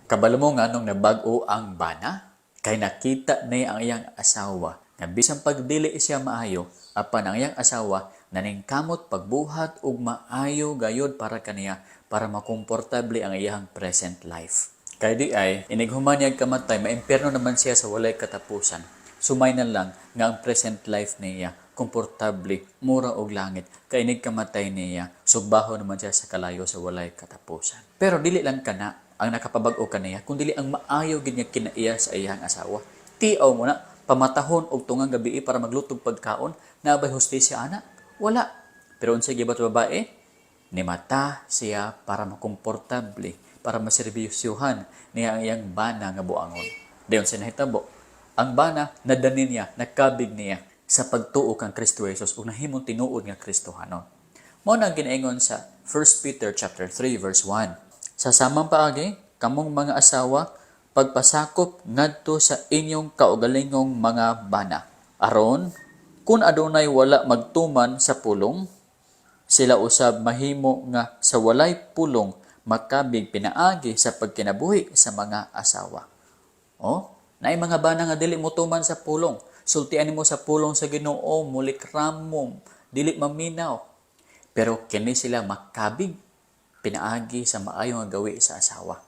Kabalo mo nga nung nabag-o ang bana, kay nakita niya ang iyang asawa, nga bisan pagdili siya maayo, apan ang iyang asawa naningkamot pagbuhat ug maayo gayod para kaniya para makomportable ang iyang present life. Kay di ay, inighuman niya kamatay, maimpyerno naman siya sa walay katapusan. Sumay na lang nga ang present life niya, komportable, mura og langit, kay inig kamatay niya, sugbaho naman siya sa kalayo sa walay katapusan. Pero dili lang kana ang nakapabag-o kaniya, kundi ang maayo gid nga kinaiya sa iyang asawa. Tiaw mo na, pamatahon og tungang gabi para maglutog pagkaon, nabay hustisya ana? Wala. Pero unsay gibat babae? Nimata siya para makomportable, para maserbisyuhan niya ang iyang bana nga buangon. Dayon sa nahitabo, ang bana nadanin niya, nakabig niya sa pagtuo kang Kristo Jesus ug nahimong tinuod nga Kristohanon. Mao na ginaingon sa 1 Peter chapter 3 verse 1. Sa samang paagi, kamong mga asawa, pagpasakop ngadto sa inyong kaugalingong mga bana. Aron, kung adunay wala magtuman sa pulong, sila usab mahimo nga sa walay pulong makabig pinaagi sa pagkinabuhi sa mga asawa. Naay mga bana nga dili mo tuman sa pulong. Sultian nimo sa pulong sa Ginoo, mulikramom, dili maminaw. Pero kini sila makabig pinaagi sa maayong gawi sa asawa.